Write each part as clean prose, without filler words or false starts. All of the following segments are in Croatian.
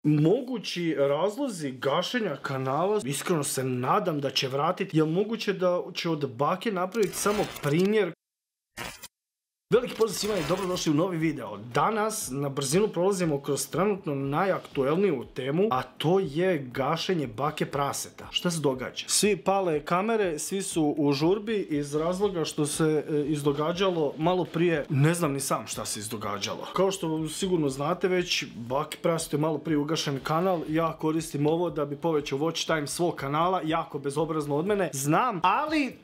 Mogući razlozi gašenja kanala, iskreno se nadam da će vratiti, jer moguće da će od bake napraviti samo primjer. Veliki pozdrav svima i dobrodošli u novi video. Danas na brzinu prolazimo kroz trenutno najaktuelniju temu, a to je gašenje bake praseta. Šta se događa? Svi pale kamere, svi su u žurbi iz razloga što se izdogađalo malo prije, ne znam ni sam šta se izdogađalo. Kao što sigurno znate već, bake praset je malo prije ugašen kanal, ja koristim ovo da bi povećao watch time svog kanala, jako bezobrazno od mene, znam, ali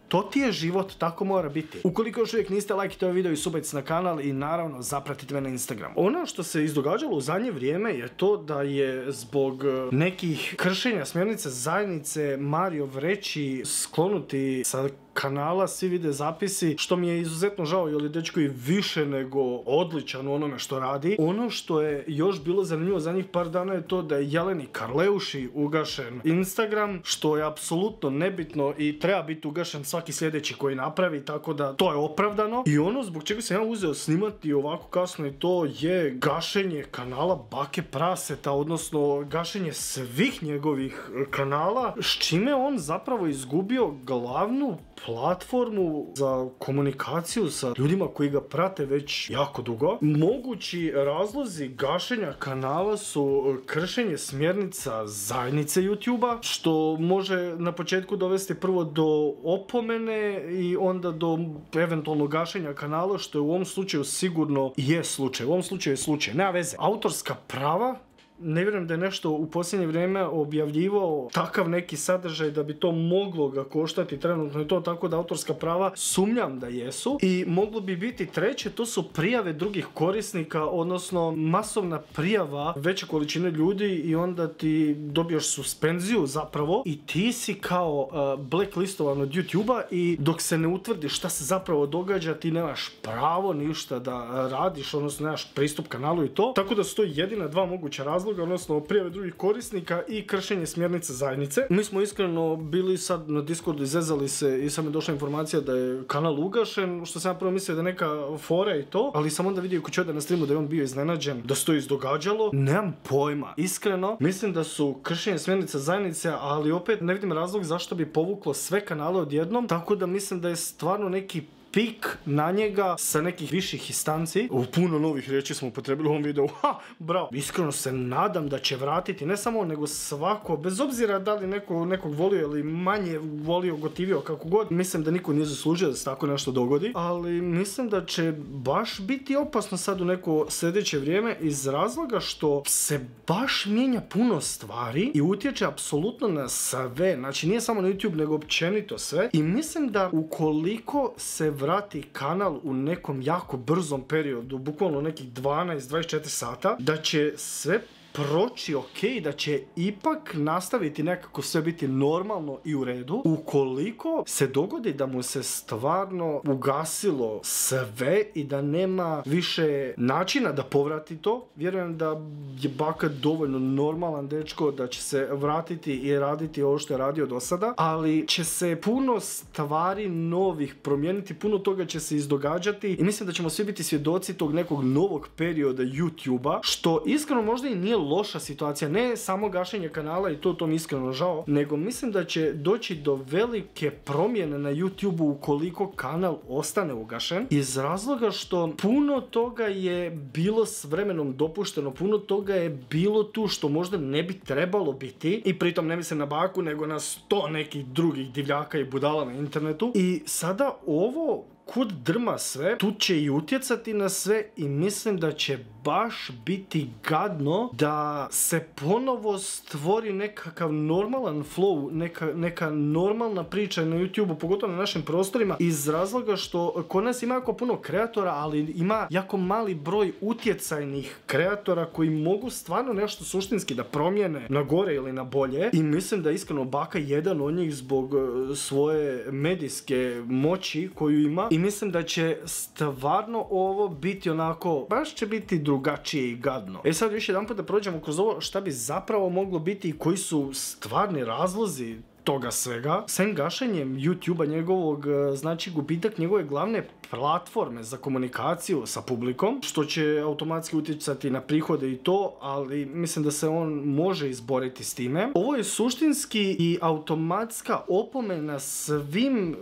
to ti je život, tako mora biti. Ukoliko još uvijek niste, lajkite ovaj video i subajte se na kanal i naravno zapratite me na Instagram. Ono što se izdogađalo u zadnje vrijeme je to da je zbog nekih kršenja smjernica zajednice Mario Vreći sklonuti sa kanala svi vide zapisi, što mi je izuzetno žao jer je dečko i više nego odličan u onome što radi. Ono što je još bilo zanimljivo zadnjih par dana je to da je Jeleni Karleuši ugašen Instagram, što je apsolutno nebitno i treba biti ugašen svaki sljedeći koji napravi, tako da to je opravdano. I ono zbog čega sam ja uzeo snimati ovako kasno i to je gašenje kanala Bake Praseta, odnosno gašenje svih njegovih kanala, s čime on zapravo izgubio glavnu platformu za komunikaciju sa ljudima koji ga prate već jako dugo. Mogući razlozi gašenja kanala su kršenje smjernica zajednice YouTube-a, što može na početku dovesti prvo do opomene i onda do eventualno gašenja kanala, što je u ovom slučaju sigurno je slučaj. U ovom slučaju je slučaj, nema veze. Autorska prava, ne vjerujem da je nešto u posljednje vrijeme objavljivao takav neki sadržaj da bi to moglo ga koštati trenutno i to, tako da autorska prava sumnjam da jesu. I moglo bi biti treće, to su prijave drugih korisnika, odnosno masovna prijava veće količine ljudi i onda ti dobiješ suspenziju zapravo i ti si kao blacklistovan od YouTube-a i dok se ne utvrdi šta se zapravo događa ti nemaš pravo ništa da radiš, odnosno nemaš pristup kanalu i to. Tako da su to jedina dva moguća razloga, odnosno prijave drugih korisnika i kršenje smjernice zajednice. Mi smo iskreno bili sad na Discordu, izezali se i sad mi je došla informacija da je kanal ugašen, što sam ja prvo mislio da je neka fora i to, ali sam onda vidio kod čovjeka na streamu da je on bio iznenađen da se to izdogađalo. Nemam pojma, iskreno. Mislim da su kršenje smjernica zajednice, ali opet ne vidim razlog zašto bi povuklo sve kanale odjednom, tako da mislim da je stvarno neki pik na njega sa nekih viših instanci. U puno novih riječi smo upotrebili u ovom videu. Ha, bravo. Iskreno se nadam da će vratiti, ne samo nego svako, bez obzira da li nekog volio ili manje volio, gotivio, kako god. Mislim da niko nije zaslužio da se tako nešto dogodi, ali mislim da će baš biti opasno sad u neko sljedeće vrijeme iz razloga što se baš mijenja puno stvari i utječe apsolutno na sve. Znači nije samo na YouTube nego općenito sve. I mislim da ukoliko se vrati kanal u nekom jako brzom periodu, bukvalno nekih 12-24 sata, da će sve proći ok, da će ipak nastaviti nekako sve biti normalno i u redu. Ukoliko se dogodi da mu se stvarno ugasilo sve i da nema više načina da povrati to, vjerujem da je baka dovoljno normalan dečko da će se vratiti i raditi ovo što je radio do sada, ali će se puno stvari novih promijeniti, puno toga će se izdogađati i mislim da ćemo svi biti svjedoci tog nekog novog perioda YouTube-a, što iskreno možda i nije loša situacija, ne samo gašenje kanala i to mi iskreno žao, nego mislim da će doći do velike promjene na YouTube-u ukoliko kanal ostane ugašen, iz razloga što puno toga je bilo s vremenom dopušteno, puno toga je bilo tu što možda ne bi trebalo biti, i pritom ne mislim na baku nego na 100 nekih drugih divljaka i budala na internetu, i sada ovo kud drma sve, tu će i utjecati na sve i mislim da će baš biti gadno da se ponovo stvori nekakav normalan flow, neka normalna priča na YouTube-u, pogotovo na našim prostorima, iz razloga što kod nas ima jako puno kreatora, ali ima jako mali broj utjecajnih kreatora koji mogu stvarno nešto suštinski da promijene na gore ili na bolje, i mislim da iskreno baka jedan od njih zbog svoje medijske moći koju ima. I mislim da će stvarno ovo biti onako, baš će biti drugačije i gadno. E sad još jedan put da prođemo kroz ovo šta bi zapravo moglo biti i koji su stvarni razlozi toga svega. Sem gašenjem YouTube-a njegovog, znači gubitak njegove glavne platforme za komunikaciju sa publikom, što će automatski utjecati na prihode i to, ali mislim da se on može izboriti s time. Ovo je suštinski i automatska opomena svim,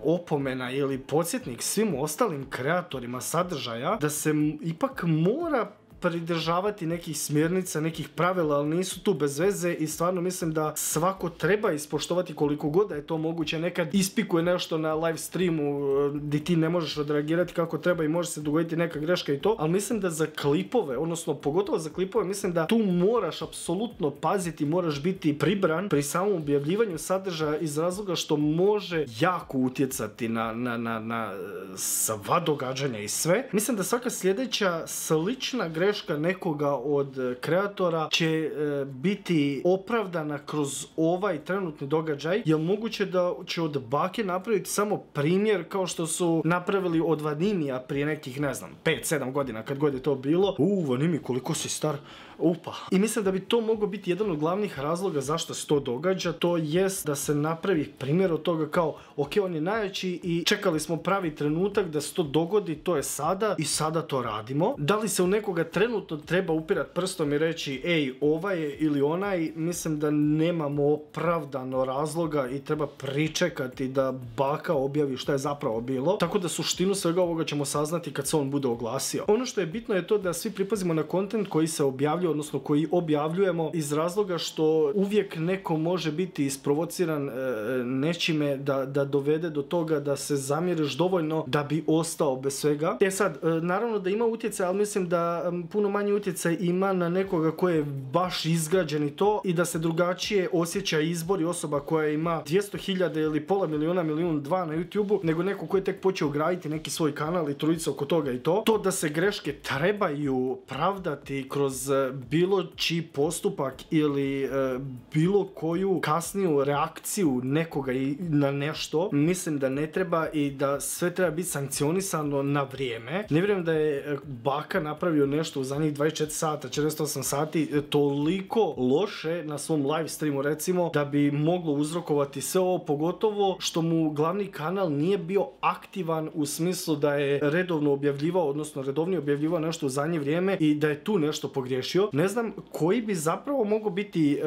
opomena ili podsjetnik svim ostalim kreatorima sadržaja da se ipak mora pridržavati nekih smjernica, nekih pravila, ali nisu tu bez veze i stvarno mislim da svako treba ispoštovati koliko god da je to moguće. Nekad ispikuje nešto na live streamu gdje ti ne možeš odreagirati kako treba i može se dogoditi neka greška i to, ali mislim da za klipove, odnosno pogotovo za klipove, mislim da tu moraš apsolutno paziti, moraš biti pribran pri samom objavljivanju sadržaja iz razloga što može jako utjecati na sva događanja i sve. Mislim da svaka sljedeća slična greška nekoga od kreatora će biti opravdana kroz ovaj trenutni događaj, jer moguće da će od bake napraviti samo primjer kao što su napravili od Vanimija prije nekih, ne znam, 5-7 godina, kad god je to bilo. Vanimi, koliko si star? Upa. I mislim da bi to moglo biti jedan od glavnih razloga zašto se to događa, to jest da se napravi primjer od toga kao, ok, on je najjači i čekali smo pravi trenutak da se to dogodi, to je sada i sada to radimo. Da li se u nekoga trenutno treba upirat prstom i reći, ej, ovaj je ili onaj, mislim da nemamo opravdano razloga i treba pričekati da baka objavi šta je zapravo bilo. Tako da suštinu svega ovoga ćemo saznati kad se on bude oglasio. Ono što je bitno je to da svi pripazimo na kontent koji se objavljuje, odnosno koji objavljujemo, iz razloga što uvijek neko može biti isprovociran nečime da dovede do toga da se zamjeriš dovoljno da bi ostao bez svega. Sad, naravno da ima utjecaj, ali mislim da puno manji utjecaj ima na nekoga koji je baš izgrađen i to, i da se drugačije osjeća izbor i osoba koja ima 200.000 ili pola milijuna, 1.200.000 na YouTube-u, nego neko koji je tek počeo graditi neki svoj kanal i truditi se oko toga i to. To da se greške trebaju pravdati kroz bilo čiji postupak ili bilo koju kasniju reakciju nekoga na nešto, mislim da ne treba i da sve treba biti sankcionisano na vrijeme. Ne vjerujem da je baka napravio nešto u zadnjih 24 sata, 48 sati toliko loše na svom live streamu, recimo, da bi moglo uzrokovati sve ovo, pogotovo što mu glavni kanal nije bio aktivan u smislu da je redovno objavljivao, odnosno redovnije objavljivao nešto u zadnje vrijeme i da je tu nešto pogriješio. Ne znam koji bi zapravo mogao biti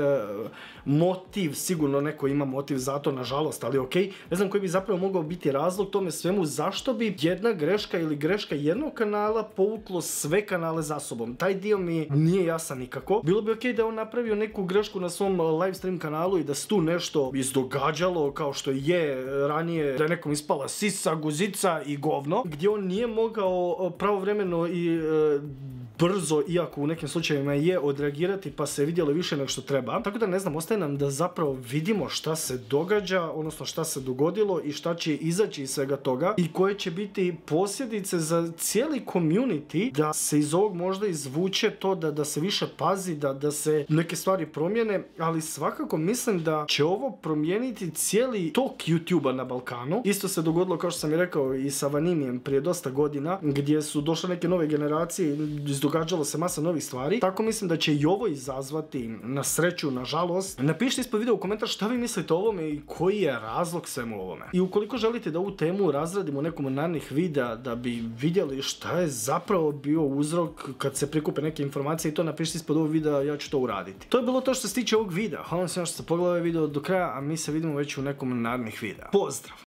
motiv, sigurno neko ima motiv za to, nažalost, ali ok. Ne znam koji bi zapravo mogao biti razlog tome svemu, zašto bi jedna greška ili greška jednog kanala povuklo sve kanale za sobom. Taj dio mi nije jasan nikako. Bilo bi ok da je on napravio neku grešku na svom live stream kanalu i da se tu nešto izdogađalo kao što je ranije, da je nekom ispala sisa, guzica i govno, gdje on nije mogao pravovremeno i brzo, iako u nekim slučajevima je, odreagirati, pa se vidjelo više nego što treba. Tako da ne znam, ostaje nam da zapravo vidimo šta se događa, odnosno šta se dogodilo i šta će izaći iz svega toga i koje će biti posljedice za cijeli community, da se iz ovog možda izvuče to da se više pazi, da se neke stvari promijene, ali svakako mislim da će ovo promijeniti cijeli tok YouTube-a na Balkanu. Isto se dogodilo, kao što sam i rekao, i sa Vanimijem prije dosta godina, gdje su došle neke nove generacije, događalo se masa novih stvari. Tako mislim da će i ovo izazvati, na sreću, nažalost. Napišite ispod videa u komentar šta vi mislite o ovome i koji je razlog svemu ovome. I ukoliko želite da ovu temu razradimo u nekom od narednih videa da bi vidjeli šta je zapravo bio uzrok kad se prikupe neke informacije, i to napišite ispod ovog videa, ja ću to uraditi. To je bilo to što se tiče ovog videa. Hvala vam svima što ste pogledali ovaj video do kraja, a mi se vidimo već u nekom od narednih videa. Pozdrav!